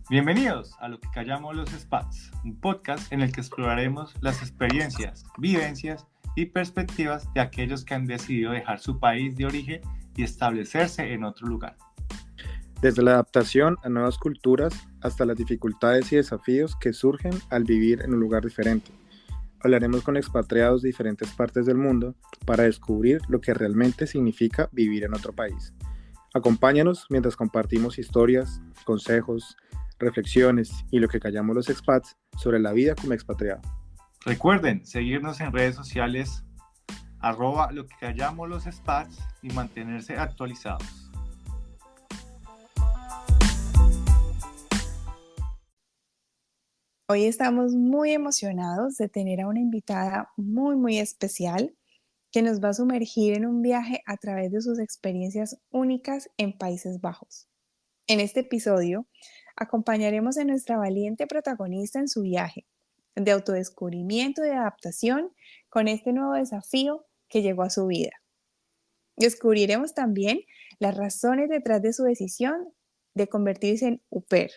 Bienvenidos a Lo que callamos los expats, un podcast en el que exploraremos las experiencias, vivencias y perspectivas de aquellos que han decidido dejar su país de origen y establecerse en otro lugar. Desde la adaptación a nuevas culturas hasta las dificultades y desafíos que surgen al vivir en un lugar diferente. Hablaremos con expatriados de diferentes partes del mundo para descubrir lo que realmente significa vivir en otro país. Acompáñanos mientras compartimos historias, consejos, reflexiones y lo que callamos los expats sobre la vida como expatriado. Recuerden seguirnos en redes sociales @lo que callamos los expats y mantenerse actualizados. Hoy estamos muy emocionados de tener a una invitada muy especial que nos va a sumergir en un viaje a través de sus experiencias únicas en Países Bajos. En este episodio, acompañaremos a nuestra valiente protagonista en su viaje de autodescubrimiento y de adaptación con este nuevo desafío que llegó a su vida. Descubriremos también las razones detrás de su decisión de convertirse en au pair.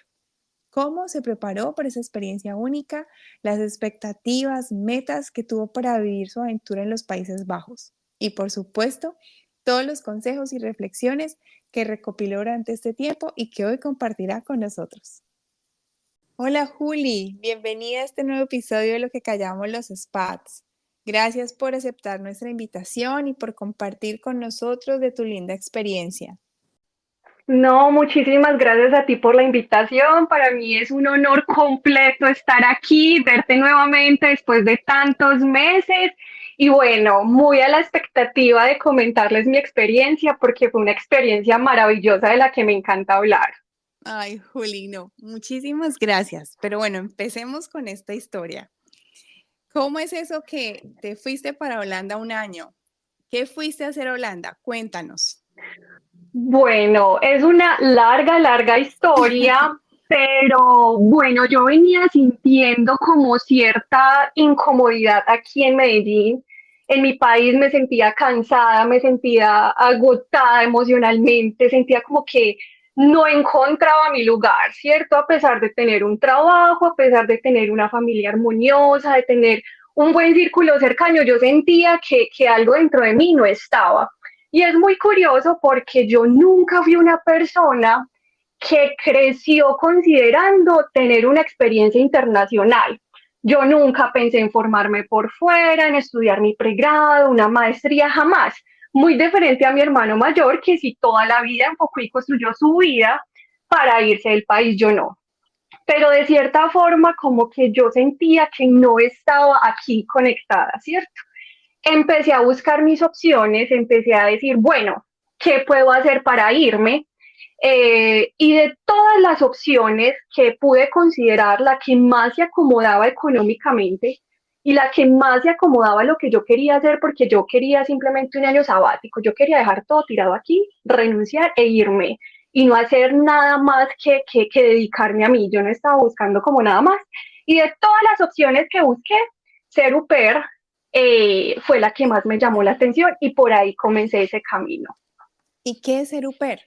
Cómo se preparó para esa experiencia única, las expectativas, metas que tuvo para vivir su aventura en los Países Bajos y, por supuesto, todos los consejos y reflexiones que recopiló durante este tiempo y que hoy compartirá con nosotros. Hola Juli, bienvenida a este nuevo episodio de Lo que callamos los expats. Gracias por aceptar nuestra invitación y por compartir con nosotros de tu linda experiencia. No, muchísimas gracias a ti por la invitación. Para mí es un honor completo estar aquí, verte nuevamente después de tantos meses y bueno, muy a la expectativa de comentarles mi experiencia porque fue una experiencia maravillosa de la que me encanta hablar. Ay, Juli, no, muchísimas gracias. Pero bueno, empecemos con esta historia. ¿Cómo es eso que te fuiste para Holanda un año? ¿Qué fuiste a hacer a Holanda? Cuéntanos. Bueno, es una larga historia, pero bueno, yo venía sintiendo como cierta incomodidad aquí en Medellín. En mi país me sentía cansada, me sentía agotada emocionalmente, sentía como que no encontraba mi lugar, ¿cierto? A pesar de tener un trabajo, a pesar de tener una familia armoniosa, de tener un buen círculo cercano, yo sentía que algo dentro de mí no estaba. Y es muy curioso porque yo nunca fui una persona que creció considerando tener una experiencia internacional. Yo nunca pensé en formarme por fuera, en estudiar mi pregrado, una maestría, jamás. Muy diferente a mi hermano mayor, que sí toda la vida enfocó y construyó su vida para irse del país, yo no. Pero de cierta forma como que yo sentía que no estaba aquí conectada, ¿cierto? Empecé a buscar mis opciones, empecé a decir, bueno, ¿qué puedo hacer para irme? Y de todas las opciones que pude considerar, la que más se acomodaba económicamente y la que más se acomodaba a lo que yo quería hacer, porque yo quería simplemente un año sabático, yo quería dejar todo tirado aquí, renunciar e irme y no hacer nada más que dedicarme a mí. Yo no estaba buscando como nada más. Y de todas las opciones que busqué, ser au pair fue la que más me llamó la atención y por ahí comencé ese camino. ¿Y qué es ser au pair?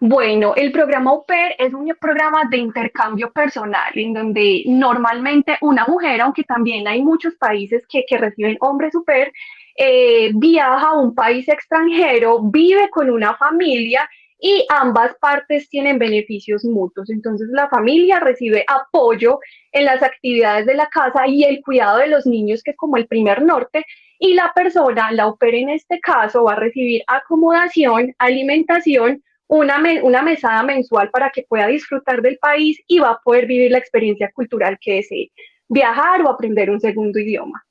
Bueno, el programa au pair es un programa de intercambio personal en donde normalmente una mujer, aunque también hay muchos países que reciben hombres au pair, viaja a un país extranjero, vive con una familia y ambas partes tienen beneficios mutuos. Entonces la familia recibe apoyo en las actividades de la casa y el cuidado de los niños, que es como el primer norte, y la persona, la au pair en este caso, va a recibir acomodación, alimentación, una mesada mensual para que pueda disfrutar del país y va a poder vivir la experiencia cultural que desee, viajar o aprender un segundo idioma.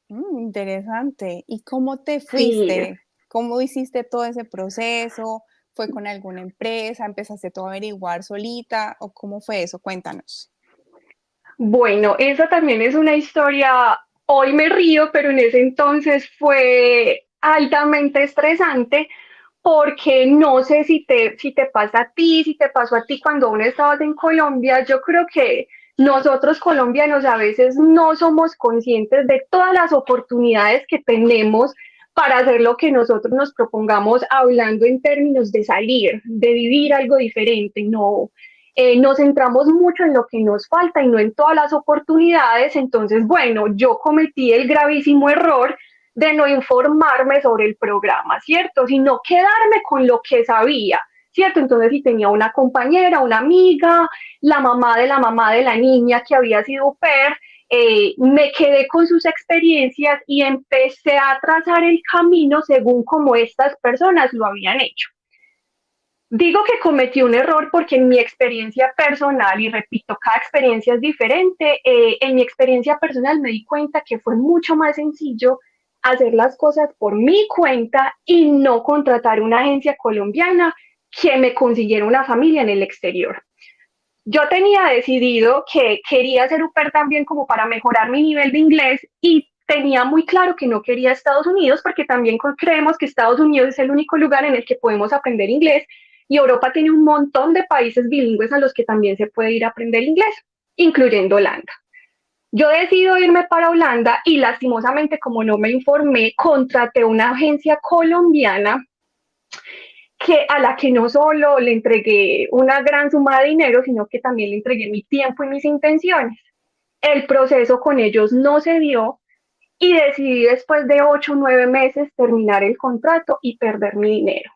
Interesante. ¿Y cómo te Sí. fuiste? ¿Cómo hiciste todo ese proceso? ¿Fue con alguna empresa? ¿Empezaste tú a averiguar solita? ¿O cómo fue eso? Cuéntanos. Bueno, esa también es una historia, hoy me río, pero en ese entonces fue altamente estresante porque no sé si te pasa a ti, si te pasó a ti cuando aún estabas en Colombia. Yo creo que nosotros colombianos a veces no somos conscientes de todas las oportunidades que tenemos para hacer lo que nosotros nos propongamos, hablando en términos de salir, de vivir algo diferente. No, nos centramos mucho en lo que nos falta y no en todas las oportunidades. Entonces, bueno, yo cometí el gravísimo error de no informarme sobre el programa, ¿cierto? Sino quedarme con lo que sabía, ¿cierto? Entonces, si tenía una compañera, una amiga, la mamá de la niña que había sido au pair, me quedé con sus experiencias y empecé a trazar el camino según como estas personas lo habían hecho. Digo que cometí un error porque en mi experiencia personal, y repito, cada experiencia es diferente, en mi experiencia personal me di cuenta que fue mucho más sencillo hacer las cosas por mi cuenta y no contratar una agencia colombiana que me consiguiera una familia en el exterior. Yo tenía decidido que quería ser au pair también como para mejorar mi nivel de inglés y tenía muy claro que no quería Estados Unidos porque también creemos que Estados Unidos es el único lugar en el que podemos aprender inglés y Europa tiene un montón de países bilingües a los que también se puede ir a aprender inglés, incluyendo Holanda. Yo decido irme para Holanda y lastimosamente, como no me informé, contraté una agencia colombiana a la que no solo le entregué una gran suma de dinero, sino que también le entregué mi tiempo y mis intenciones. El proceso con ellos no se dio y decidí después de 8 o 9 meses terminar el contrato y perder mi dinero,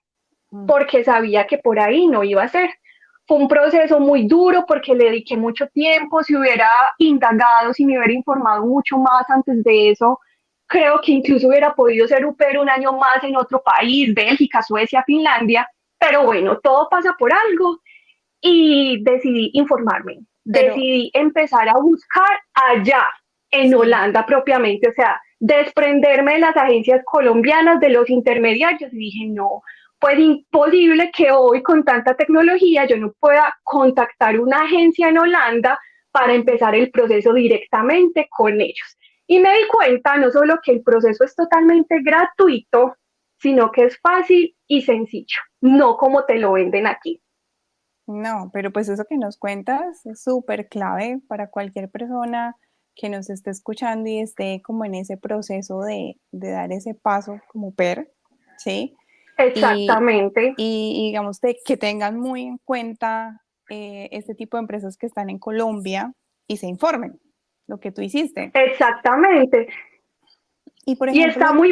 porque sabía que por ahí no iba a ser. Fue un proceso muy duro porque le dediqué mucho tiempo. Si hubiera indagado, si me hubiera informado mucho más antes de eso, creo que incluso hubiera podido ser au pair un año más en otro país, Bélgica, Suecia, Finlandia, pero bueno, todo pasa por algo y decidí informarme, decidí empezar a buscar allá, en Holanda propiamente, o sea, desprenderme de las agencias colombianas, de los intermediarios, y dije, no, pues imposible que hoy con tanta tecnología yo no pueda contactar una agencia en Holanda para empezar el proceso directamente con ellos. Y me di cuenta no solo que el proceso es totalmente gratuito, sino que es fácil y sencillo, no como te lo venden aquí. No, pero pues eso que nos cuentas es súper clave para cualquier persona que nos esté escuchando y esté como en ese proceso de dar ese paso como PER, ¿sí? Exactamente. Y digamos que tengan muy en cuenta este tipo de empresas que están en Colombia y se informen lo que tú hiciste. Exactamente. Y, por ejemplo, está muy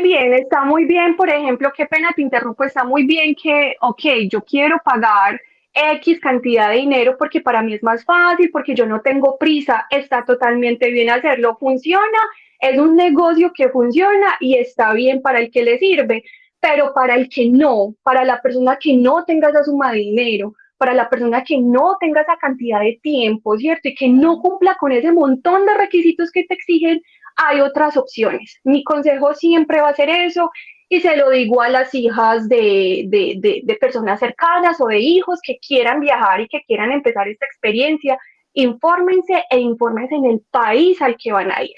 bien, por ejemplo, qué pena te interrumpo, está muy bien que, ok, yo quiero pagar X cantidad de dinero porque para mí es más fácil, porque yo no tengo prisa, está totalmente bien hacerlo, funciona, es un negocio que funciona y está bien para el que le sirve, pero para el que no, para la persona que no tenga esa suma de dinero, para la persona que no tenga esa cantidad de tiempo, ¿cierto? Y que no cumpla con ese montón de requisitos que te exigen, hay otras opciones. Mi consejo siempre va a ser eso y se lo digo a las hijas de personas cercanas o de hijos que quieran viajar y que quieran empezar esta experiencia. Infórmense e infórmense en el país al que van a ir.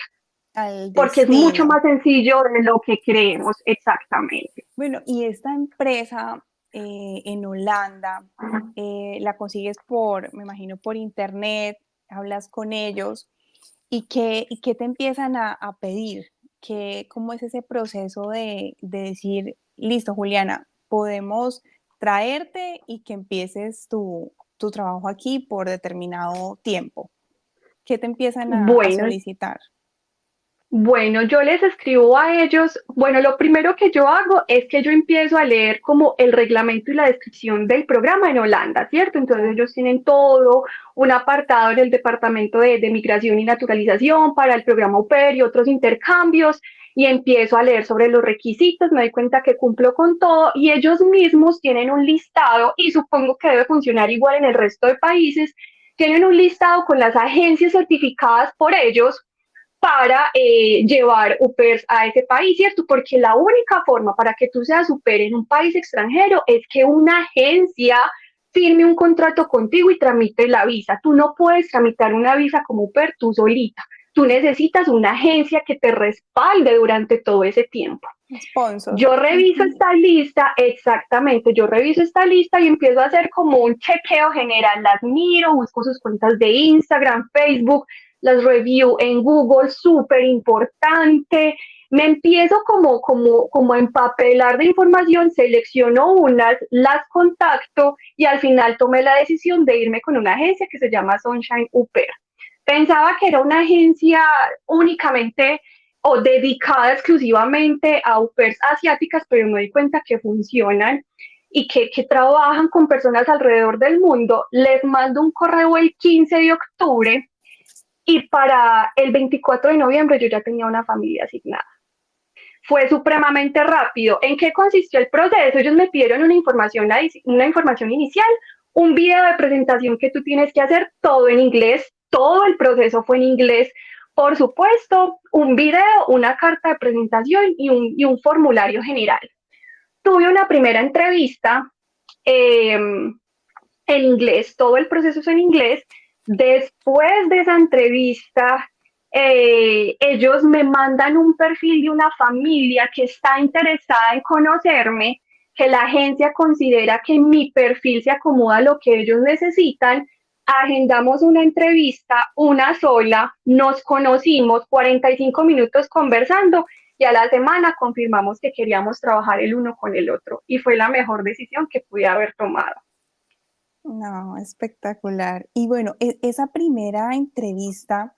Porque es mucho más sencillo de lo que creemos, exactamente. Bueno, y esta empresa en Holanda, la consigues me imagino, por internet, hablas con ellos. ¿Y qué te empiezan a pedir? ¿Cómo es ese proceso de decir, listo, Juliana, podemos traerte y que empieces tu trabajo aquí por determinado tiempo? ¿Qué te empiezan a solicitar? Bueno, yo les escribo a ellos, bueno, lo primero que yo hago es que yo empiezo a leer como el reglamento y la descripción del programa en Holanda, ¿cierto? Entonces ellos tienen todo un apartado en el Departamento de Migración y Naturalización para el programa au pair y otros intercambios, y empiezo a leer sobre los requisitos, me doy cuenta que cumplo con todo y ellos mismos tienen un listado, y supongo que debe funcionar igual en el resto de países, tienen un listado con las agencias certificadas por ellos para llevar au pairs a ese país, ¿cierto? Porque la única forma para que tú seas au pair en un país extranjero es que una agencia firme un contrato contigo y tramite la visa. Tú no puedes tramitar una visa como au pair tú solita. Tú necesitas una agencia que te respalde durante todo ese tiempo. Sponsor. Yo reviso esta lista, exactamente, yo reviso esta lista y empiezo a hacer como un chequeo general, las miro, busco sus cuentas de Instagram, Facebook, las review en Google, súper importante, Me empiezo como a empapelar de información, selecciono unas, las contacto y al final tomé la decisión de irme con una agencia que se llama Sunshine Au Pair. Pensaba que era una agencia únicamente o dedicada exclusivamente a au pairs asiáticas, pero me di cuenta que funcionan y que trabajan con personas alrededor del mundo. Les mando un correo el 15 de octubre y para el 24 de noviembre yo ya tenía una familia asignada. Fue supremamente rápido. ¿En qué consistió el proceso? Ellos me pidieron una información inicial, un video de presentación que tú tienes que hacer todo en inglés, todo el proceso fue en inglés, por supuesto, un video, una carta de presentación y un formulario general. Tuve una primera entrevista en inglés, todo el proceso es en inglés. Después de esa entrevista, ellos me mandan un perfil de una familia que está interesada en conocerme, que la agencia considera que mi perfil se acomoda a lo que ellos necesitan. Agendamos una entrevista, una sola, nos conocimos 45 minutos conversando y a la semana confirmamos que queríamos trabajar el uno con el otro y fue la mejor decisión que pude haber tomado. No, espectacular. Y bueno, esa primera entrevista,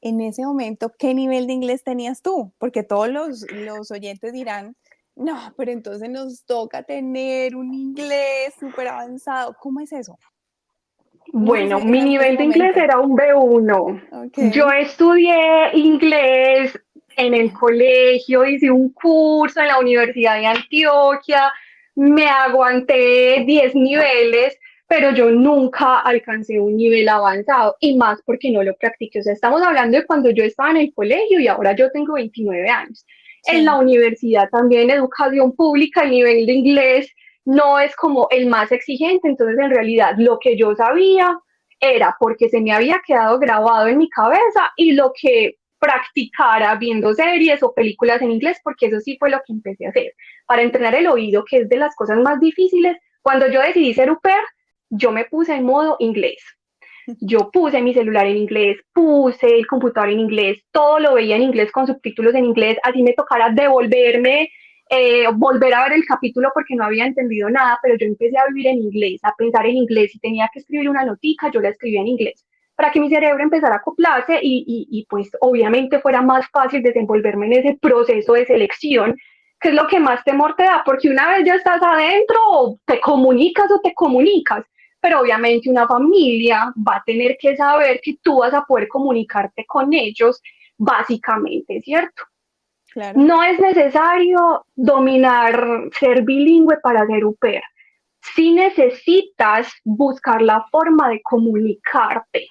en ese momento, ¿qué nivel de inglés tenías tú? Porque todos los oyentes dirán, no, pero entonces nos toca tener un inglés súper avanzado. ¿Cómo es eso? ¿Cómo Bueno, mi sucede en ese nivel de inglés momento? era un B1. Yo Ok. estudié inglés en el colegio, hice un curso en la Universidad de Antioquia, me aguanté 10 niveles, pero yo nunca alcancé un nivel avanzado y más porque no lo practiqué. O sea, estamos hablando de cuando yo estaba en el colegio y ahora yo tengo 29 años. En la Sí. universidad también, educación pública, el nivel de inglés no es como el más exigente, entonces en realidad lo que yo sabía era porque se me había quedado grabado en mi cabeza y lo que practicara viendo series o películas en inglés, porque eso sí fue lo que empecé a hacer. Para entrenar el oído, que es de las cosas más difíciles, cuando yo decidí ser au pair, yo me puse en modo inglés. Yo puse mi celular en inglés, puse el computador en inglés, todo lo veía en inglés con subtítulos en inglés, así me tocara devolverme, volver a ver el capítulo porque no había entendido nada, pero yo empecé a vivir en inglés, a pensar en inglés. Si tenía que escribir una notica, yo la escribía en inglés, para que mi cerebro empezara a acoplarse y pues obviamente fuera más fácil desenvolverme en ese proceso de selección, que es lo que más temor te da, porque una vez ya estás adentro, te comunicas o te comunicas, pero obviamente una familia va a tener que saber que tú vas a poder comunicarte con ellos básicamente, ¿cierto? Claro. No es necesario dominar, ser bilingüe para ser au pair. Sí necesitas buscar la forma de comunicarte,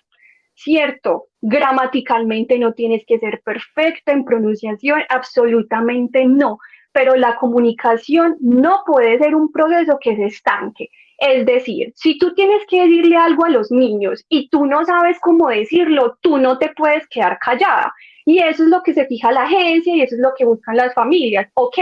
¿cierto? Gramaticalmente no tienes que ser perfecta en pronunciación, absolutamente no, pero la comunicación no puede ser un proceso que se estanque. Es decir, si tú tienes que decirle algo a los niños y tú no sabes cómo decirlo, tú no te puedes quedar callada. Y eso es lo que se fija la agencia y eso es lo que buscan las familias. Ok,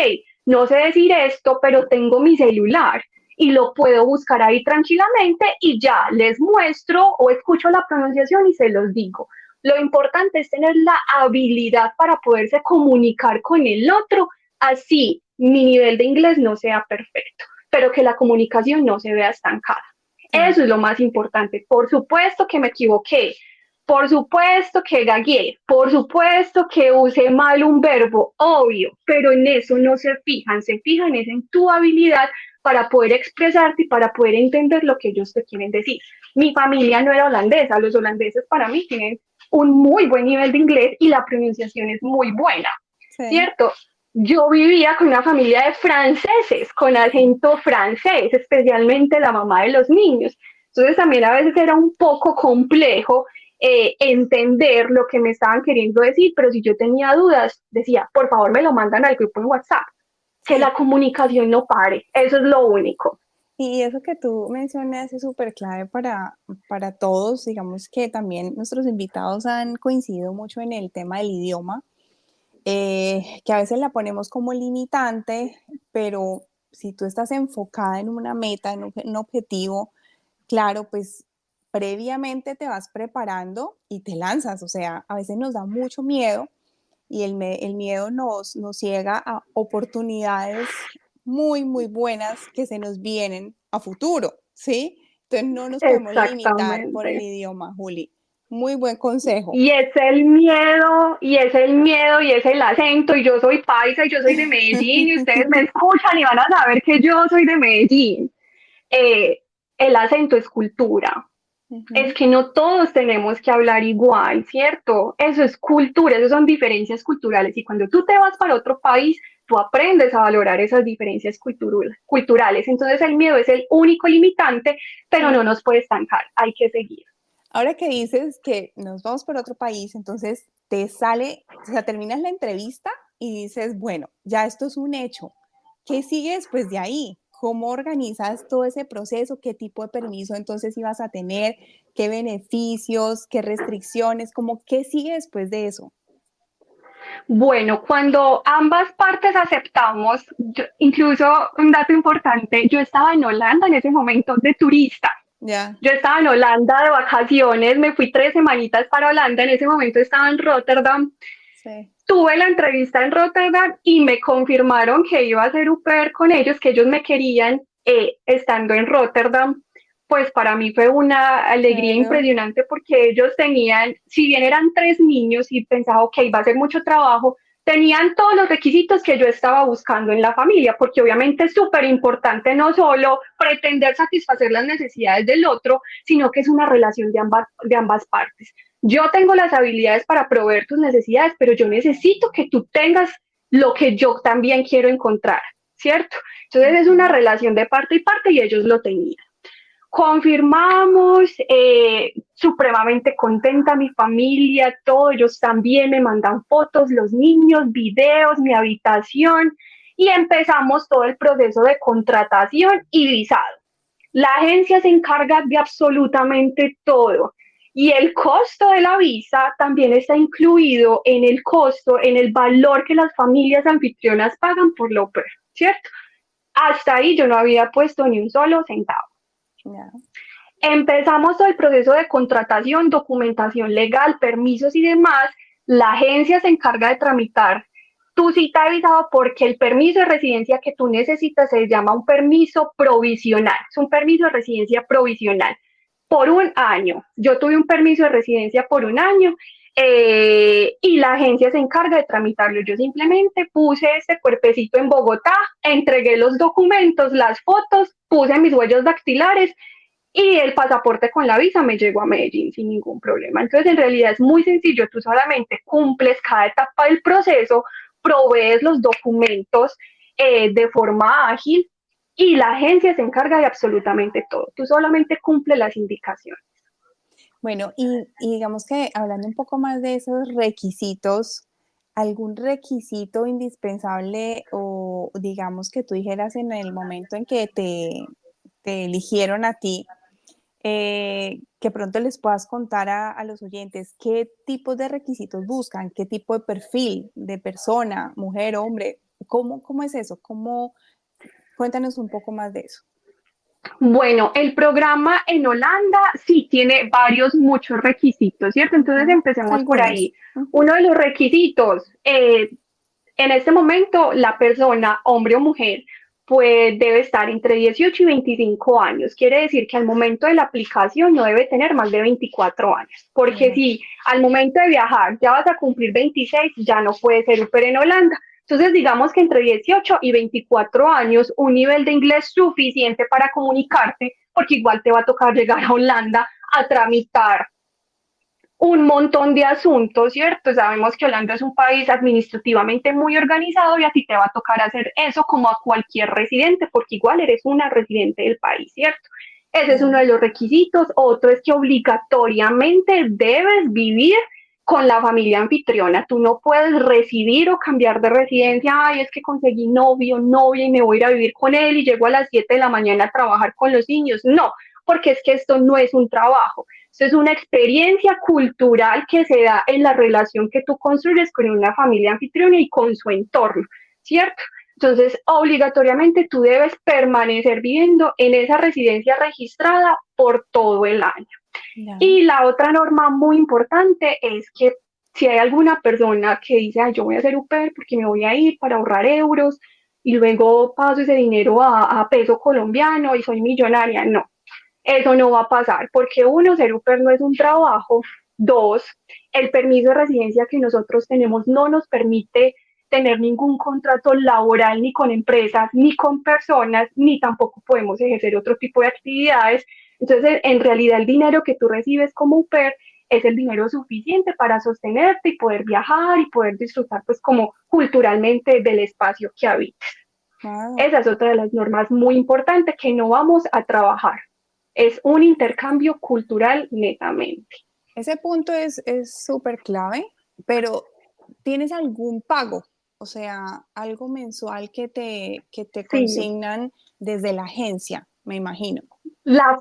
no sé decir esto, pero tengo mi celular y lo puedo buscar ahí tranquilamente y ya les muestro o escucho la pronunciación y se los digo. Lo importante es tener la habilidad para poderse comunicar con el otro, así mi nivel de inglés no sea perfecto, pero que la comunicación no se vea estancada. Sí. Eso es lo más importante. Por supuesto que me equivoqué, por supuesto que gagué, por supuesto que usé mal un verbo, obvio, pero en eso no se fijan es en tu habilidad para poder expresarte y para poder entender lo que ellos te quieren decir. Mi familia no era holandesa, los holandeses para mí tienen un muy buen nivel de inglés y la pronunciación es muy buena, Sí. ¿cierto? Yo vivía con una familia de franceses, con acento francés, especialmente la mamá de los niños. Entonces también a veces era un poco complejo entender lo que me estaban queriendo decir, pero si yo tenía dudas, decía, por favor me lo mandan al grupo en WhatsApp, que Sí. la comunicación no pare, eso es lo único. Y eso que tú mencionas es súper clave para todos. Digamos que también nuestros invitados han coincidido mucho en el tema del idioma, que a veces la ponemos como limitante, pero si tú estás enfocada en una meta, en un objetivo, claro, pues previamente te vas preparando y te lanzas. O sea, a veces nos da mucho miedo y el miedo nos ciega a oportunidades muy, muy buenas que se nos vienen a futuro, ¿sí? Entonces no nos podemos limitar por el Exactamente. idioma, Juli. Muy buen consejo. Y es el miedo, y es el miedo, y es el acento, y yo soy paisa, y yo soy de Medellín, y ustedes me escuchan y van a saber que yo soy de Medellín. Eh, el acento es cultura. Es que no todos tenemos que hablar igual, ¿cierto? Eso es cultura, eso son diferencias culturales. Y cuando tú te vas para otro país, tú aprendes a valorar esas diferencias culturales. Entonces el miedo es el único limitante, pero no nos puede estancar, hay que seguir. Ahora que dices que nos vamos por otro país, entonces te sale, o sea, terminas la entrevista y dices, bueno, ya esto es un hecho. ¿Qué sigue después de ahí? ¿Cómo organizas todo ese proceso? ¿Qué tipo de permiso entonces ibas a tener? ¿Qué beneficios? ¿Qué restricciones? ¿Cómo qué sigue después de eso? Bueno, cuando ambas partes aceptamos, incluso un dato importante, yo estaba en Holanda en ese momento de turista. Ya. Yo estaba en Holanda de vacaciones, me fui 3 semanitas para Holanda, en ese momento estaba en Rotterdam. Sí. Tuve la entrevista en Rotterdam y me confirmaron que iba a hacer au pair con ellos, que ellos me querían estando en Rotterdam. Pues para mí fue una alegría Claro. impresionante porque ellos tenían, si bien eran 3 niños y pensaba, ok, va a ser mucho trabajo, tenían todos los requisitos que yo estaba buscando en la familia, porque obviamente es súper importante no solo pretender satisfacer las necesidades del otro, sino que es una relación de ambas partes. Yo tengo las habilidades para proveer tus necesidades, pero yo necesito que tú tengas lo que yo también quiero encontrar, ¿cierto? Entonces es una relación de parte y parte y ellos lo tenían. Confirmamos, supremamente contenta mi familia, todos ellos también me mandan fotos, los niños, videos, mi habitación y empezamos todo el proceso de contratación y visado. La agencia se encarga de absolutamente todo y el costo de la visa también está incluido en el costo, en el valor que las familias anfitrionas pagan por la au pair, ¿cierto? Hasta ahí yo no había puesto ni un solo centavo. Ya. Empezamos todo el proceso de contratación, documentación legal, permisos y demás. La agencia se encarga de tramitar tu cita de visado porque el permiso de residencia que tú necesitas se llama un permiso provisional. Es un permiso de residencia provisional por un año. Yo tuve un permiso de residencia por un año y la agencia se encarga de tramitarlo. Yo simplemente puse este cuerpecito en Bogotá, entregué los documentos, las fotos, puse mis huellas dactilares y el pasaporte con la visa me llegó a Medellín sin ningún problema. Entonces, en realidad es muy sencillo, tú solamente cumples cada etapa del proceso, provees los documentos de forma ágil y la agencia se encarga de absolutamente todo. Tú solamente cumples las indicaciones. Bueno, y digamos que hablando un poco más de esos requisitos, ¿algún requisito indispensable o digamos que tú dijeras en el momento en que te eligieron a ti, que pronto les puedas contar a los oyentes qué tipos de requisitos buscan, qué tipo de perfil de persona, mujer, hombre, cómo es eso? Cuéntanos un poco más de eso. Bueno, el programa en Holanda sí tiene muchos requisitos, ¿cierto? Entonces empecemos por Algunos. ahí. Uno de los requisitos, en este momento la persona, hombre o mujer, pues debe estar entre 18 y 25 años. Quiere decir que al momento de la aplicación no debe tener más de 24 años, porque si al momento de viajar ya vas a cumplir 26, ya no puede ser au pair en Holanda. Entonces, digamos que entre 18 y 24 años, un nivel de inglés suficiente para comunicarte, porque igual te va a tocar llegar a Holanda a tramitar un montón de asuntos, ¿cierto? Sabemos que Holanda es un país administrativamente muy organizado y a ti te va a tocar hacer eso como a cualquier residente, porque igual eres una residente del país, ¿cierto? Ese es uno de los requisitos. Otro es que obligatoriamente debes vivir con la familia anfitriona. Tú no puedes residir o cambiar de residencia. Ay, es que conseguí novio, novia y me voy a ir a vivir con él y llego a las 7 de la mañana a trabajar con los niños. No, porque es que esto no es un trabajo. Esto es una experiencia cultural que se da en la relación que tú construyes con una familia anfitriona y con su entorno, ¿cierto? Entonces, obligatoriamente tú debes permanecer viviendo en esa residencia registrada por todo el año. Ya. Y la otra norma muy importante es que Si hay alguna persona que dice, "Ay, yo voy a hacer UPER porque me voy a ir para ahorrar euros y luego paso ese dinero a peso colombiano y soy millonaria", no, eso no va a pasar, porque uno, ser UPER no es un trabajo. Dos, el permiso de residencia que nosotros tenemos no nos permite tener ningún contrato laboral ni con empresas, ni con personas, ni tampoco podemos ejercer otro tipo de actividades. Entonces, en realidad, el dinero que tú recibes como UPER es el dinero suficiente para sostenerte y poder viajar y poder disfrutar, pues, como culturalmente del espacio que habitas. Wow. Esa es otra de las normas muy importantes, que no vamos a trabajar. Es un intercambio cultural netamente. Ese punto es súper clave, pero ¿tienes algún pago? O sea, algo mensual que te Sí, consignan desde la agencia, me imagino. la Es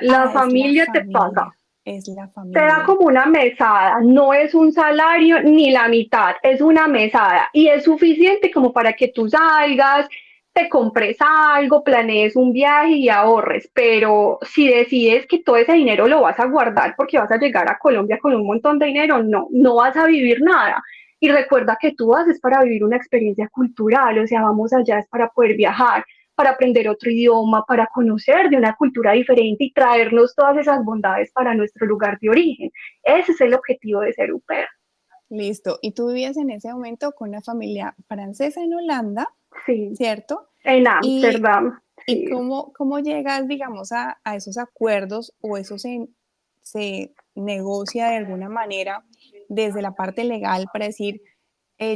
la familia te paga. familia, es la Te da familia. como una mesada, no es un salario ni la mitad, es una mesada y es suficiente como para que tú salgas, te compres algo, planees un viaje y ahorres, pero si decides que todo ese dinero lo vas a guardar porque vas a llegar a Colombia con un montón de dinero, no, no vas a vivir nada. Y recuerda que tú vas es para vivir una experiencia cultural, o sea, vamos allá es para poder viajar, para aprender otro idioma, para conocer de una cultura diferente y traernos todas esas bondades para nuestro lugar de origen. Ese es el objetivo de ser UPER. Listo. Y tú vivías en ese momento con una familia francesa en Holanda, Sí, ¿cierto? en Y, Ámsterdam, y sí. cómo llegas, digamos, a esos acuerdos o eso se negocia de alguna manera desde la parte legal para decir,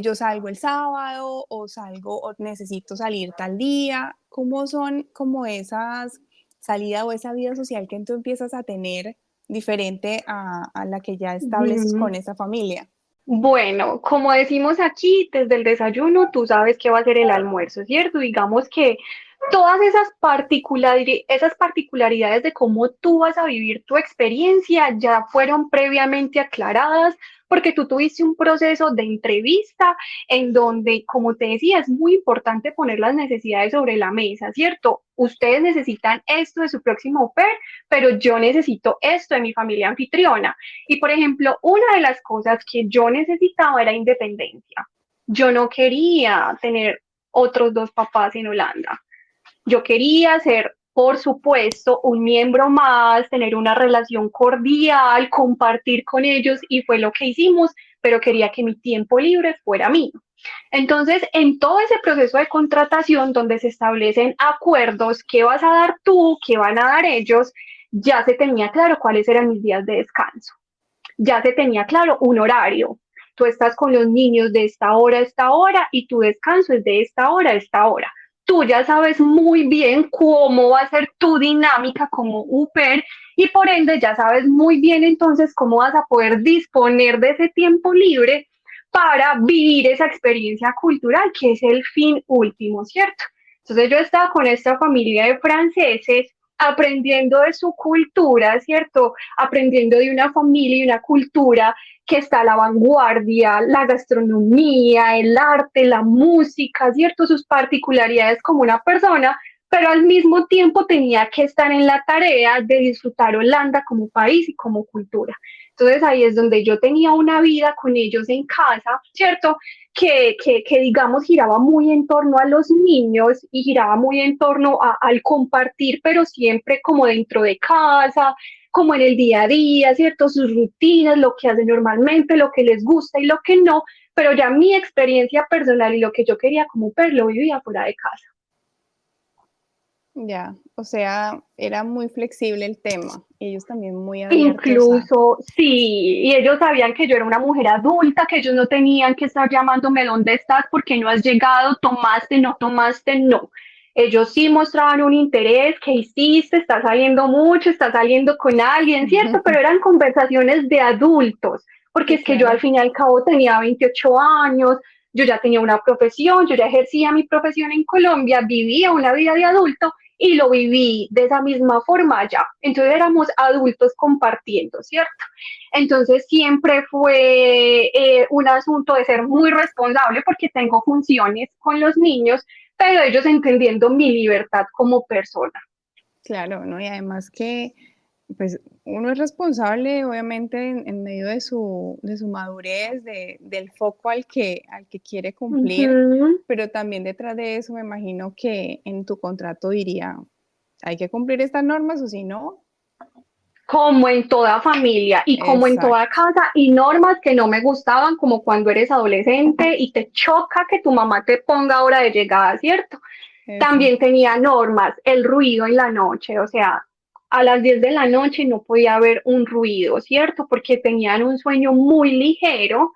yo salgo el sábado o salgo o necesito salir tal día. ¿Cómo son como esas salidas o esa vida social que tú empiezas a tener diferente a la que ya estableces Ujú. con esa familia? Bueno, como decimos aquí, desde el desayuno tú sabes qué va a ser el almuerzo, ¿cierto? Digamos que todas esas particularidades de cómo tú vas a vivir tu experiencia ya fueron previamente aclaradas porque tú tuviste un proceso de entrevista en donde, como te decía, es muy importante poner las necesidades sobre la mesa, ¿cierto? Ustedes necesitan esto de su próximo au pair, pero yo necesito esto de mi familia anfitriona. Y por ejemplo, una de las cosas que yo necesitaba era independencia. Yo no quería tener otros dos papás en Holanda. Yo quería ser, por supuesto, un miembro más, tener una relación cordial, compartir con ellos y fue lo que hicimos, pero quería que mi tiempo libre fuera mío. Entonces, en todo ese proceso de contratación donde se establecen acuerdos, qué vas a dar tú, qué van a dar ellos, ya se tenía claro cuáles eran mis días de descanso, ya se tenía claro un horario. Tú estás con los niños de esta hora a esta hora y tu descanso es de esta hora a esta hora. Tú ya sabes muy bien cómo va a ser tu dinámica como UPER y por ende ya sabes muy bien entonces cómo vas a poder disponer de ese tiempo libre para vivir esa experiencia cultural que es el fin último, ¿cierto? Entonces yo estaba con esta familia de franceses aprendiendo de su cultura, ¿cierto? Aprendiendo de una familia y una cultura que está a la vanguardia, la gastronomía, el arte, la música, ¿cierto? Sus particularidades como una persona, pero al mismo tiempo tenía que estar en la tarea de disfrutar Holanda como país y como cultura. Entonces ahí es donde yo tenía una vida con ellos en casa, ¿cierto? Que digamos giraba muy en torno a los niños y giraba muy en torno al compartir, pero siempre como dentro de casa, como en el día a día, ¿cierto? Sus rutinas, lo que hacen normalmente, lo que les gusta y lo que no, pero ya mi experiencia personal y lo que yo quería como per lo vivía fuera de casa. Ya, o sea, era muy flexible el tema. Ellos también muy abiertos a... Incluso, sí, y ellos sabían que yo era una mujer adulta, que ellos no tenían que estar llamándome dónde estás, porque no has llegado, tomaste, no tomaste, no. Ellos sí mostraban un interés, ¿qué hiciste? Estás saliendo mucho, estás saliendo con alguien, ¿cierto? Pero eran conversaciones de adultos, porque Sí, es que yo al claro. fin y al cabo tenía 28 años, yo ya tenía una profesión, yo ya ejercía mi profesión en Colombia, vivía una vida de adulto y lo viví de esa misma forma allá. Entonces éramos adultos compartiendo, ¿cierto? Entonces siempre fue un asunto de ser muy responsable porque tengo funciones con los niños, pero ellos entendiendo mi libertad como persona. Claro, ¿no? Y además que pues uno es responsable, obviamente, en medio de su madurez, del foco al que quiere cumplir, Ujú. pero también detrás de eso me imagino que en tu contrato diría, hay que cumplir estas normas o si no, Como en toda familia y como en toda exacto, casa, y normas que no me gustaban, como cuando eres adolescente y te choca que tu mamá te ponga hora de llegada, ¿cierto? eso, También tenía normas, el ruido en la noche, o sea, a las 10 de la noche no podía haber un ruido, ¿cierto? Porque tenían un sueño muy ligero,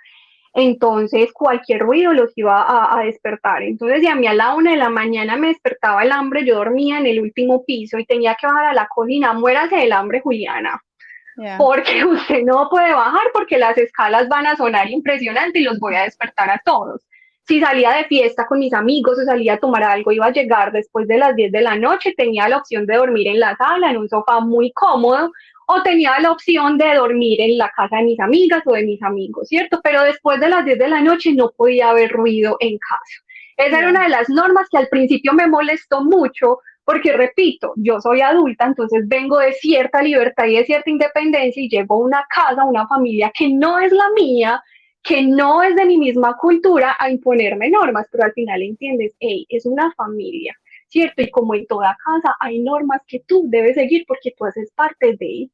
entonces cualquier ruido los iba a despertar. Entonces, si a mí a la 1 de la mañana me despertaba el hambre, yo dormía en el último piso y tenía que bajar a la cocina, muérase del hambre, Juliana, ya, porque usted no puede bajar porque las escalas van a sonar impresionante y los voy a despertar a todos. Si salía de fiesta con mis amigos o salía a tomar algo, iba a llegar después de las 10 de la noche, tenía la opción de dormir en la sala, en un sofá muy cómodo, o tenía la opción de dormir en la casa de mis amigas o de mis amigos, ¿cierto? Pero después de las 10 de la noche no podía haber ruido en casa. Esa era ya, una de las normas que al principio me molestó mucho porque repito, yo soy adulta, entonces vengo de cierta libertad y de cierta independencia y llego a una casa, una familia que no es la mía, que no es de mi misma cultura, a imponerme normas, pero al final entiendes, hey, es una familia, ¿cierto? Y como en toda casa hay normas que tú debes seguir porque tú haces parte de,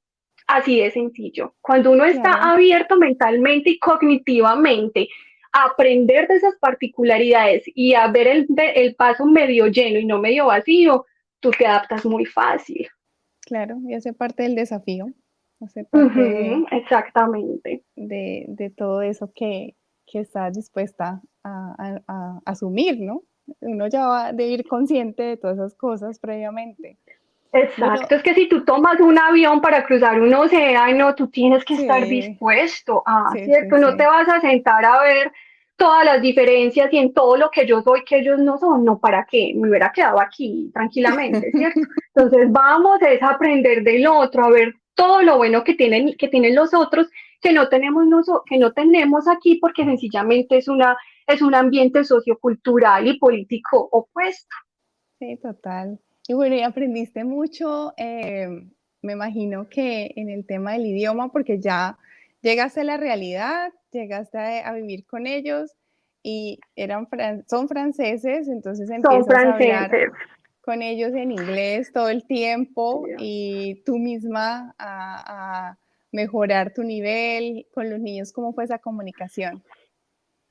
así de sencillo. Cuando uno está claro. abierto mentalmente y cognitivamente a aprender de esas particularidades y a ver el vaso medio lleno y no medio vacío, tú te adaptas muy fácil. Claro, y hace parte del desafío, hace parte Exactamente. de todo eso que estás dispuesta a asumir, ¿no? Uno ya va de ir consciente de todas esas cosas previamente. Bueno, Exacto, es que si tú tomas un avión para cruzar un océano, tú tienes que estar sí, dispuesto a, sí, sí, ¿cierto? No te sí, vas a sentar a ver todas las diferencias y en todo lo que yo soy que ellos no son, no, ¿para qué? Me hubiera quedado aquí tranquilamente, ¿cierto? Entonces vamos es a aprender del otro, a ver todo lo bueno que tienen los otros, que no tenemos aquí porque sencillamente es un ambiente sociocultural y político opuesto. sí, total. Y bueno, y aprendiste mucho, me imagino que en el tema del idioma, porque ya llegaste a la realidad, llegaste a vivir con ellos y son franceses, entonces Son empiezas a hablar franceses. con ellos en inglés todo el tiempo y tú misma a mejorar tu nivel con los niños. ¿Cómo fue esa comunicación?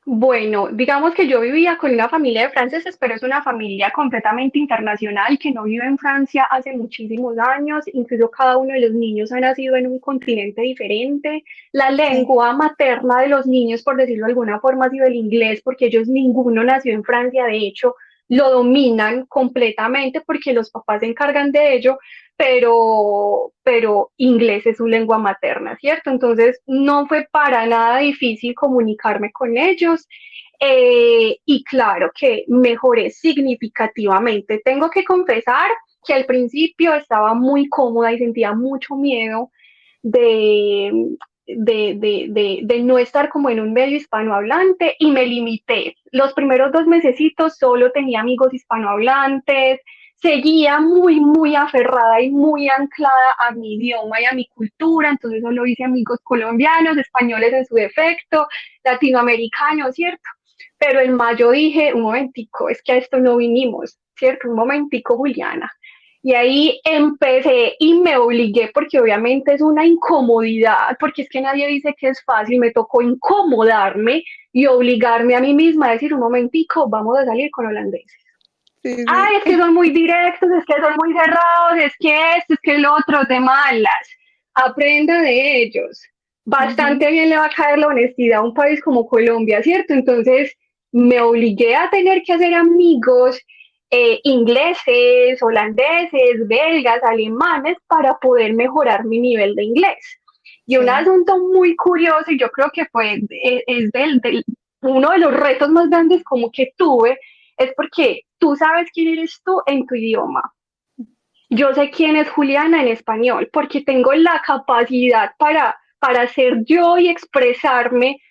Bueno, digamos que yo vivía con una familia de franceses, pero es una familia completamente internacional que no vive en Francia hace muchísimos años. Incluso cada uno de los niños ha nacido en un continente diferente. La Sí, lengua materna de los niños, por decirlo de alguna forma, ha sido el inglés, porque ellos ninguno nació en Francia. De hecho, lo dominan completamente porque los papás se encargan de ello, pero inglés es su lengua materna, ¿cierto? Entonces no fue para nada difícil comunicarme con ellos y claro que mejoré significativamente. Tengo que confesar que al principio estaba muy cómoda y sentía mucho miedo de, de no estar como en un medio hispanohablante y me limité. Los primeros 2 mesecitos solo tenía amigos hispanohablantes, seguía muy aferrada y muy anclada a mi idioma y a mi cultura, entonces solo hice amigos colombianos, españoles en su defecto, latinoamericanos, ¿cierto? Pero en mayo dije, un momentico, es que a esto no vinimos, ¿cierto? Un momentico, Juliana. Y ahí empecé y me obligué porque obviamente es una incomodidad, porque es que nadie dice que es fácil, me tocó incomodarme y obligarme a mí misma a decir un momentico, vamos a salir con holandeses. sí, Ay, es que sí. son muy directos, es que son muy cerrados, es que esto, es que el otro, de malas. Aprenda de ellos. Ujú. Bastante bien le va a caer la honestidad a un país como Colombia, ¿cierto? Entonces me obligué a tener que hacer amigos ingleses, holandeses, belgas, alemanes para poder mejorar mi nivel de inglés. Y un Sí, asunto muy curioso, y yo creo que fue, es uno de los retos más grandes como que tuve, es porque tú sabes quién eres tú en tu idioma. Yo sé quién es Juliana en español, porque tengo la capacidad para ser yo y expresarme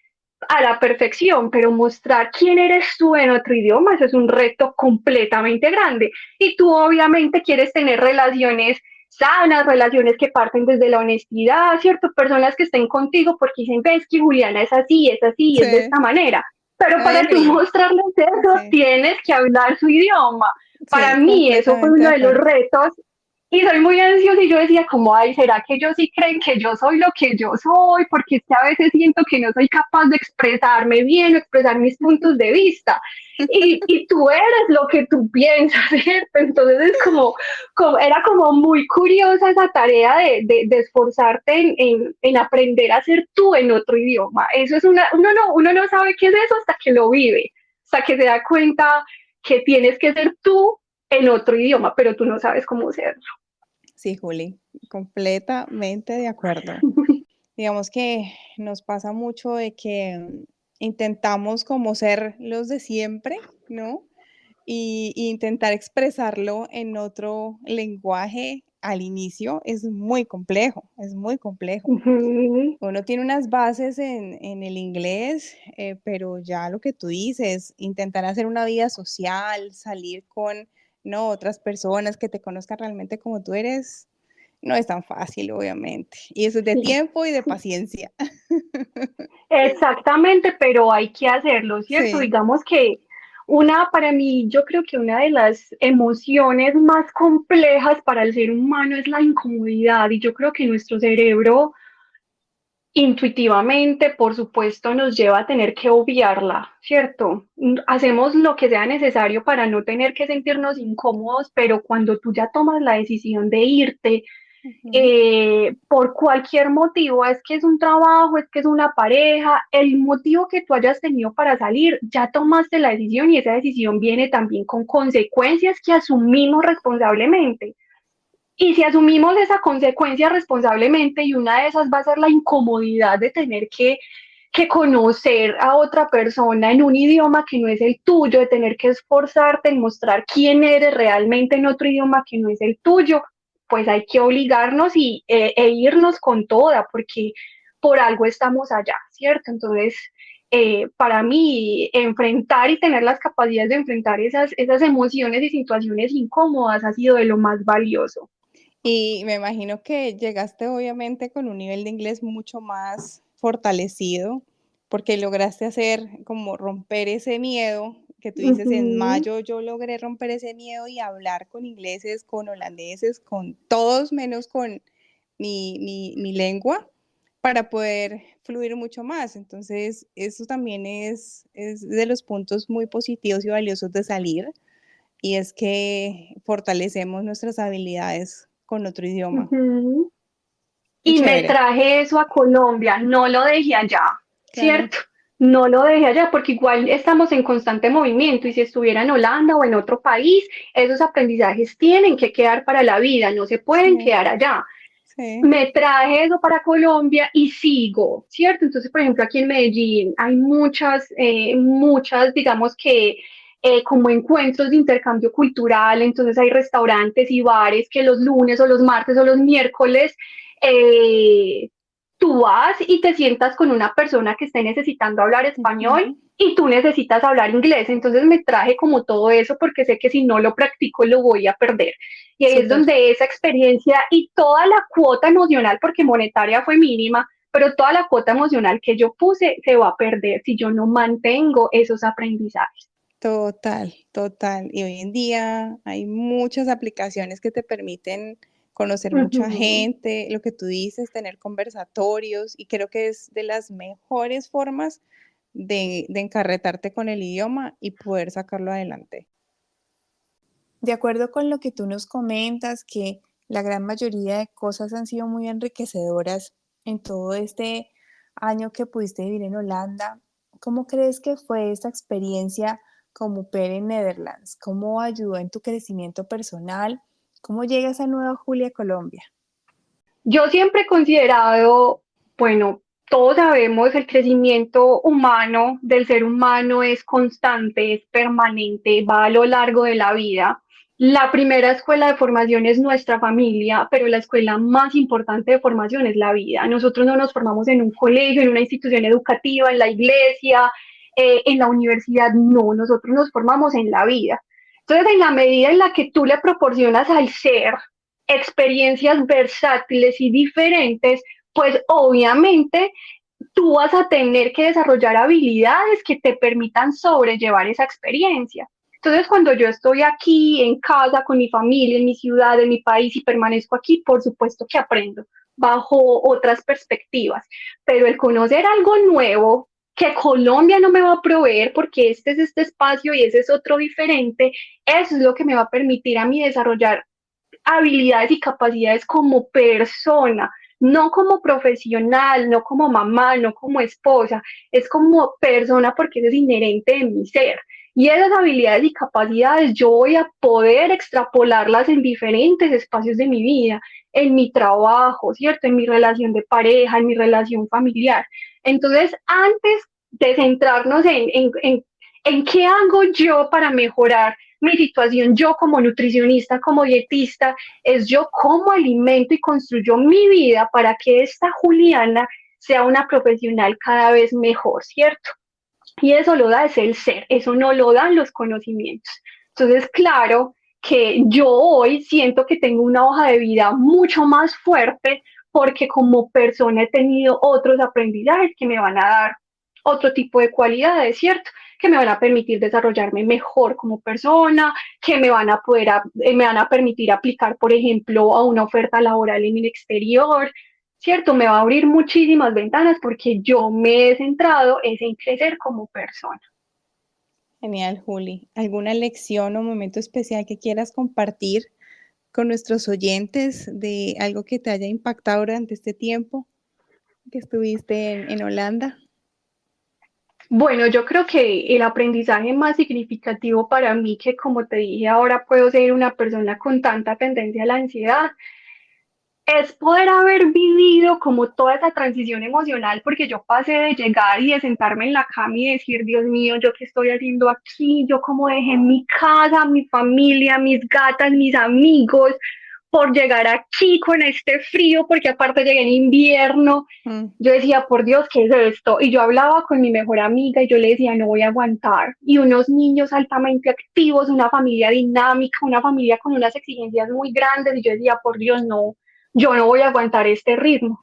a la perfección, pero mostrar quién eres tú en otro idioma, eso es un reto completamente grande. Y tú obviamente quieres tener relaciones sanas, relaciones que parten desde la honestidad, ¿cierto? Personas que estén contigo porque dicen, ves que Juliana es así, y es de esta Sí, manera. Pero I para tú agree. mostrarles eso, Sí, tienes que hablar su idioma. Para sí, mí eso fue completamente de uno de los acuerdo. retos y soy muy ansiosa y yo decía como, ay, ¿será que ellos sí creen que yo soy lo que yo soy? Porque es que a veces siento que no soy capaz de expresarme bien o expresar mis puntos de vista. Y tú eres lo que tú piensas, ¿cierto? Entonces es era como muy curiosa esa tarea de esforzarte en aprender a ser tú en otro idioma. Eso es uno no sabe qué es eso hasta que lo vive, hasta que se da cuenta que tienes que ser tú en otro idioma, pero tú no sabes cómo serlo. Sí, Juli, completamente de acuerdo. Digamos que nos pasa mucho de que intentamos como ser los de siempre, ¿no? Y intentar expresarlo en otro lenguaje al inicio es muy complejo, es muy complejo. Ujú. Uno tiene unas bases en el inglés, pero ya lo que tú dices, intentar hacer una vida social, salir con, no, otras personas que te conozcan realmente como tú eres, no es tan fácil, obviamente. Y eso es de Sí, tiempo y de paciencia. exactamente, pero hay que hacerlo, ¿cierto? Sí, Digamos que para mí, yo creo que una de las emociones más complejas para el ser humano es la incomodidad y yo creo que nuestro cerebro intuitivamente, por supuesto, nos lleva a tener que obviarla, ¿cierto? Hacemos lo que sea necesario para no tener que sentirnos incómodos, pero cuando tú ya tomas la decisión de irte, ujú, por cualquier motivo, es que es un trabajo, es que es una pareja, el motivo que tú hayas tenido para salir, ya tomaste la decisión y esa decisión viene también con consecuencias que asumimos responsablemente. Y si asumimos esa consecuencia responsablemente y una de esas va a ser la incomodidad de tener que conocer a otra persona en un idioma que no es el tuyo, de tener que esforzarte en mostrar quién eres realmente en otro idioma que no es el tuyo, pues hay que obligarnos e irnos con toda, porque por algo estamos allá, ¿cierto? Entonces, para mí, enfrentar y tener las capacidades de enfrentar esas emociones y situaciones incómodas ha sido de lo más valioso. y me imagino que llegaste obviamente con un nivel de inglés mucho más fortalecido, porque lograste hacer como romper ese miedo que tú dices, en Ujú. mayo yo logré romper ese miedo y hablar con ingleses, con holandeses, con todos menos con mi lengua, para poder fluir mucho más. Entonces, eso también es de los puntos muy positivos y valiosos de salir, y es que fortalecemos nuestras habilidades con otro idioma. Ujú. Qué Y me chévere, traje eso a Colombia, no lo dejé allá, claro. ¿cierto? No lo dejé allá porque igual estamos en constante movimiento y si estuviera en Holanda o en otro país, esos aprendizajes tienen que quedar para la vida, no se pueden Sí, quedar allá. sí. Me traje eso para Colombia y sigo, ¿cierto? Entonces, por ejemplo, aquí en Medellín hay muchas, digamos que como encuentros de intercambio cultural, entonces hay restaurantes y bares que los lunes o los martes o los miércoles eh, tú vas y te sientas con una persona que esté necesitando hablar español Ujú. y tú necesitas hablar inglés. Entonces me traje como todo eso porque sé que si no lo practico lo voy a perder. Y ahí es Súper. donde esa experiencia y toda la cuota emocional, porque monetaria fue mínima, pero toda la cuota emocional que yo puse se va a perder si yo no mantengo esos aprendizajes. Total, total. Y hoy en día hay muchas aplicaciones que te permiten conocer mucha Ujú. gente, lo que tú dices, tener conversatorios, y creo que es de las mejores formas de encarretarte con el idioma y poder sacarlo adelante. De acuerdo con lo que tú nos comentas, que la gran mayoría de cosas han sido muy enriquecedoras en todo este año que pudiste vivir en Holanda, ¿cómo crees que fue esta experiencia como au pair en Netherlands? ¿Cómo ayudó en tu crecimiento personal? ¿Cómo llega esa nueva Julia a Colombia? Yo siempre he considerado, bueno, todos sabemos el crecimiento humano del ser humano es constante, es permanente, va a lo largo de la vida. La primera escuela de formación es nuestra familia, pero la escuela más importante de formación es la vida. Nosotros no nos formamos en un colegio, en una institución educativa, en la iglesia, en la universidad, no, nosotros nos formamos en la vida. Entonces, en la medida en la que tú le proporcionas al ser experiencias versátiles y diferentes, pues obviamente tú vas a tener que desarrollar habilidades que te permitan sobrellevar esa experiencia. Entonces, cuando yo estoy aquí en casa, con mi familia, en mi ciudad, en mi país y permanezco aquí, por supuesto que aprendo bajo otras perspectivas, pero el conocer algo nuevo que Colombia no me va a proveer porque este es este espacio y ese es otro diferente, eso es lo que me va a permitir a mí desarrollar habilidades y capacidades como persona, no como profesional, no como mamá, no como esposa, es como persona porque eso es inherente en mi ser. Y esas habilidades y capacidades yo voy a poder extrapolarlas en diferentes espacios de mi vida, en mi trabajo, ¿cierto? En mi relación de pareja, en mi relación familiar. Entonces, antes de centrarnos en qué hago yo para mejorar mi situación, yo como nutricionista, como dietista, es yo cómo alimento y construyo mi vida para que esta Juliana sea una profesional cada vez mejor, ¿cierto? Y eso lo da es el ser, eso no lo dan los conocimientos. Entonces, claro que yo hoy siento que tengo una hoja de vida mucho más fuerte porque como persona he tenido otros aprendizajes que me van a dar otro tipo de cualidades, ¿cierto? Que me van a permitir desarrollarme mejor como persona, que me van a permitir aplicar, por ejemplo, a una oferta laboral en el exterior, ¿cierto? Me va a abrir muchísimas ventanas porque yo me he centrado es en crecer como persona. Genial, Juli. ¿Alguna lección o momento especial que quieras compartir con nuestros oyentes de algo que te haya impactado durante este tiempo que estuviste en Holanda? Bueno, yo creo que el aprendizaje más significativo para mí, que como te dije, ahora puedo ser una persona con tanta tendencia a la ansiedad, es poder haber vivido como toda esa transición emocional, porque yo pasé de llegar y de sentarme en la cama y decir, Dios mío, ¿yo qué estoy haciendo aquí? Yo como dejé mi casa, mi familia, mis gatas, mis amigos, por llegar aquí con este frío, porque aparte llegué en invierno. Mm. Yo decía, por Dios, ¿qué es esto? Y yo hablaba con mi mejor amiga y yo le decía, no voy a aguantar. Y unos niños altamente activos, una familia dinámica, una familia con unas exigencias muy grandes. Y yo decía, por Dios, no, yo no voy a aguantar este ritmo.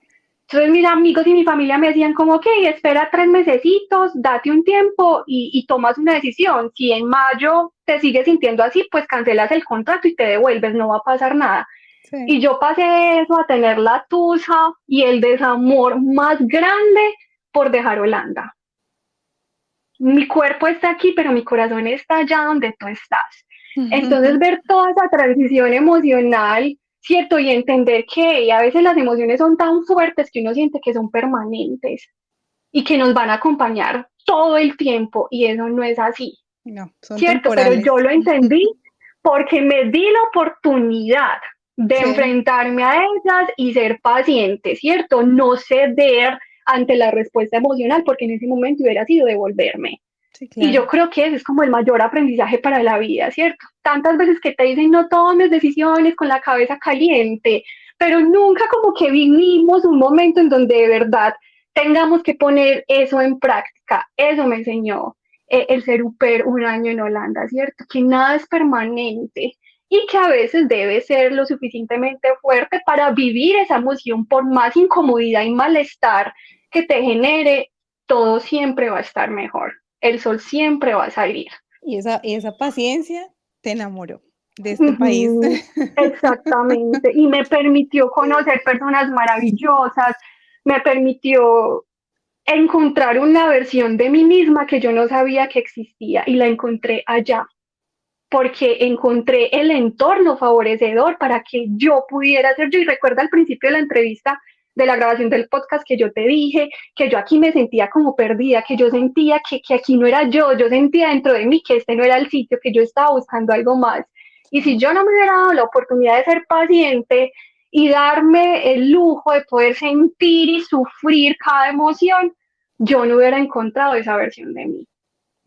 Entonces mis amigos y mi familia me decían como, ok, espera 3 mesecitos, date un tiempo y tomas una decisión. Si en mayo te sigues sintiendo así, pues cancelas el contrato y te devuelves, no va a pasar nada. Sí. Y yo pasé de eso a tener la tusa y el desamor más grande por dejar Holanda. Mi cuerpo está aquí, pero mi corazón está allá donde tú estás. Entonces, ver toda esa transición emocional, ¿cierto? Y entender que a veces las emociones son tan fuertes que uno siente que son permanentes y que nos van a acompañar todo el tiempo, y eso no es así, No, son ¿cierto? Pero temporales. yo lo entendí porque me di la oportunidad de Sí, enfrentarme a ellas y ser paciente, ¿cierto? No ceder ante la respuesta emocional, porque en ese momento hubiera sido devolverme. sí, Y claro. yo creo que ese es como el mayor aprendizaje para la vida, ¿cierto? Tantas veces que te dicen no tomes decisiones con la cabeza caliente, pero nunca como que vivimos un momento en donde de verdad tengamos que poner eso en práctica. Eso me enseñó el ser un año en Holanda, ¿cierto? Que nada es permanente y que a veces debe ser lo suficientemente fuerte para vivir esa emoción, por más incomodidad y malestar que te genere, todo siempre va a estar mejor, el sol siempre va a salir. Y esa paciencia te enamoró de este país. Ujú, exactamente. Y me permitió conocer personas maravillosas, me permitió encontrar una versión de mí misma que yo no sabía que existía y la encontré allá, porque encontré el entorno favorecedor para que yo pudiera ser yo. Y recuerda al principio de la entrevista, de la grabación del podcast, que yo te dije que yo aquí me sentía como perdida, que yo sentía que aquí no era yo sentía dentro de mí que este no era el sitio, que yo estaba buscando algo más. Y si yo no me hubiera dado la oportunidad de ser paciente y darme el lujo de poder sentir y sufrir cada emoción, yo no hubiera encontrado esa versión de mí.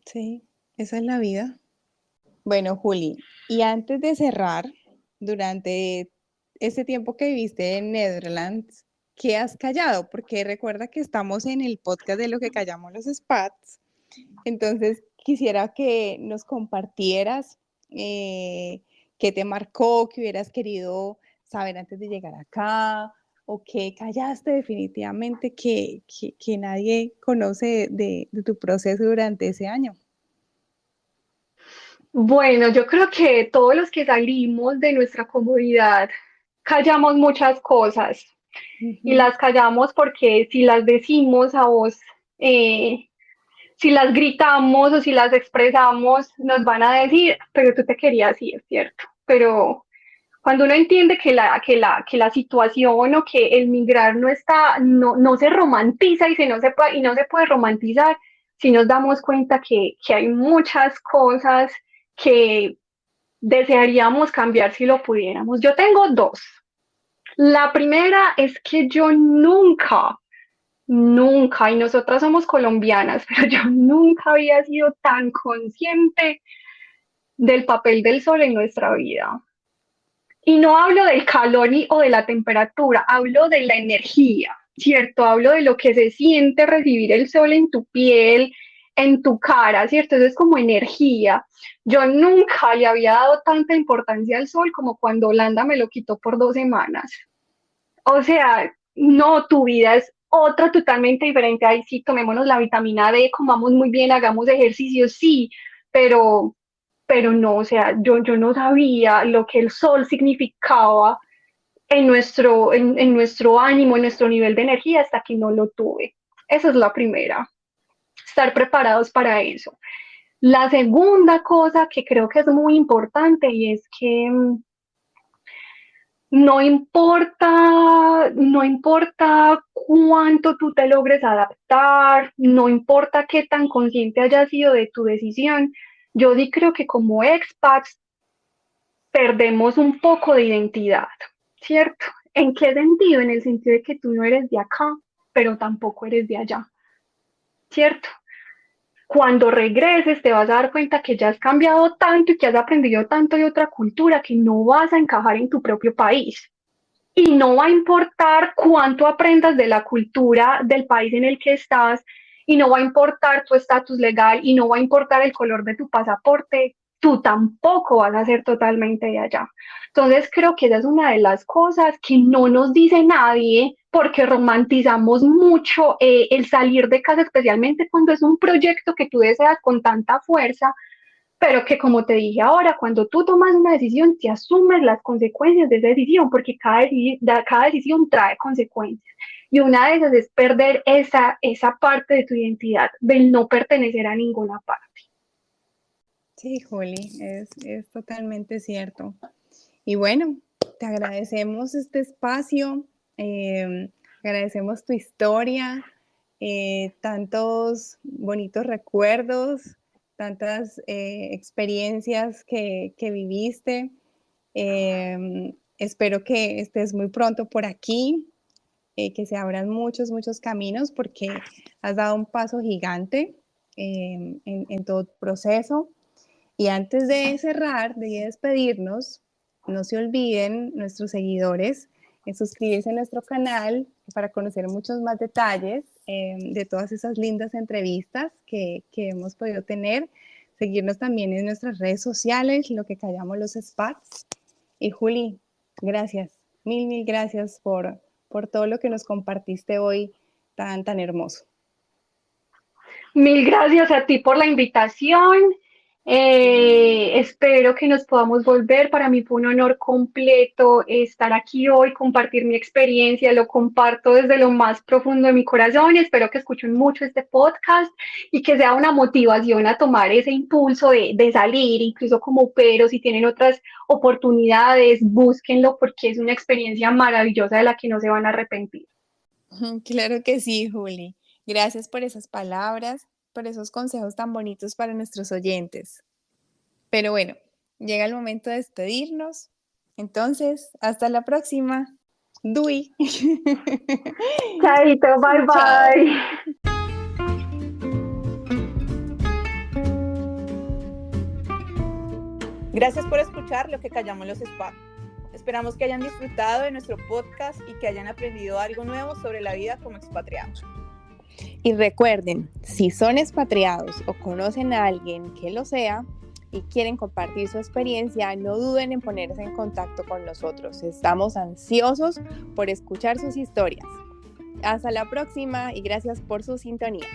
Sí, esa es la vida. Bueno, Juli, y antes de cerrar, durante ese tiempo que viviste en Netherlands, ¿qué has callado? Porque recuerda que estamos en el podcast de lo que callamos los Spats. Entonces, quisiera que nos compartieras qué te marcó, qué hubieras querido saber antes de llegar acá? ¿O qué callaste definitivamente que nadie conoce de tu proceso durante ese año? Bueno, yo creo que todos los que salimos de nuestra comodidad callamos muchas cosas y Ujú. las callamos porque si las decimos a voz, eh, si las gritamos o si las expresamos, nos van a decir, pero tú te querías ir, ¿cierto? Pero cuando uno entiende que la situación o que el migrar no se romantiza y no se puede romantizar, si nos damos cuenta que hay muchas cosas que desearíamos cambiar si lo pudiéramos. Yo tengo dos. La primera es que yo nunca, y nosotras somos colombianas, pero yo nunca había sido tan consciente del papel del sol en nuestra vida. Y no hablo del calor o de la temperatura, hablo de la energía, ¿cierto? Hablo de lo que se siente recibir el sol en tu piel, en tu cara, ¿cierto? Eso es como energía. Yo nunca le había dado tanta importancia al sol como cuando Holanda me lo quitó por 2 semanas. O sea, no, tu vida es otra totalmente diferente. Ahí sí, tomémonos la vitamina D, comamos muy bien, hagamos ejercicio, sí, pero no, o sea, yo no sabía lo que el sol significaba en nuestro ánimo, en nuestro nivel de energía hasta que no lo tuve. Esa es la primera, estar preparados para eso. La segunda cosa que creo que es muy importante y es que no importa cuánto tú te logres adaptar, no importa qué tan consciente hayas sido de tu decisión, yo sí creo que como expats perdemos un poco de identidad, ¿cierto? ¿En qué sentido? En el sentido de que tú no eres de acá, pero tampoco eres de allá, ¿cierto? Cuando regreses te vas a dar cuenta que ya has cambiado tanto y que has aprendido tanto de otra cultura que no vas a encajar en tu propio país. Y no va a importar cuánto aprendas de la cultura del país en el que estás, y no va a importar tu estatus legal, y no va a importar el color de tu pasaporte, tú tampoco vas a ser totalmente de allá. Entonces creo que esa es una de las cosas que no nos dice nadie porque romantizamos mucho el salir de casa, especialmente cuando es un proyecto que tú deseas con tanta fuerza, pero que como te dije ahora, cuando tú tomas una decisión, te asumes las consecuencias de esa decisión, porque cada decisión trae consecuencias. Y una de esas es perder esa parte de tu identidad, del no pertenecer a ninguna parte. Sí, Juli, es totalmente cierto. Y bueno, te agradecemos este espacio, agradecemos tu historia, tantos bonitos recuerdos, tantas experiencias que viviste. Espero que estés muy pronto por aquí, que se abran muchos, muchos caminos porque has dado un paso gigante en todo tu proceso. Y antes de cerrar, de despedirnos, no se olviden nuestros seguidores en suscribirse a nuestro canal para conocer muchos más detalles de todas esas lindas entrevistas que hemos podido tener. Seguirnos también en nuestras redes sociales, lo que callamos los Spats. Y Juli, gracias, mil gracias por todo lo que nos compartiste hoy tan hermoso. Mil gracias a ti por la invitación. Espero que nos podamos volver. Para mí fue un honor completo estar aquí hoy, compartir mi experiencia. Lo comparto desde lo más profundo de mi corazón y espero que escuchen mucho este podcast y que sea una motivación a tomar ese impulso de salir, incluso como pero si tienen otras oportunidades, búsquenlo porque es una experiencia maravillosa de la que no se van a arrepentir. Claro que sí, Juli. Gracias por esas palabras, por esos consejos tan bonitos para nuestros oyentes. Pero bueno, llega el momento de despedirnos. Entonces, hasta la próxima. Dui. Chaito, bye Chao. bye. Gracias por escuchar Lo que callamos los Spa. Esperamos que hayan disfrutado de nuestro podcast y que hayan aprendido algo nuevo sobre la vida como expatriados. Y recuerden, si son expatriados o conocen a alguien que lo sea, y quieren compartir su experiencia, no duden en ponerse en contacto con nosotros. Estamos ansiosos por escuchar sus historias. Hasta la próxima y gracias por su sintonía.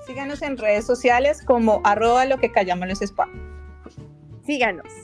Síganos en redes sociales como @lo que callamos los spa. Síganos.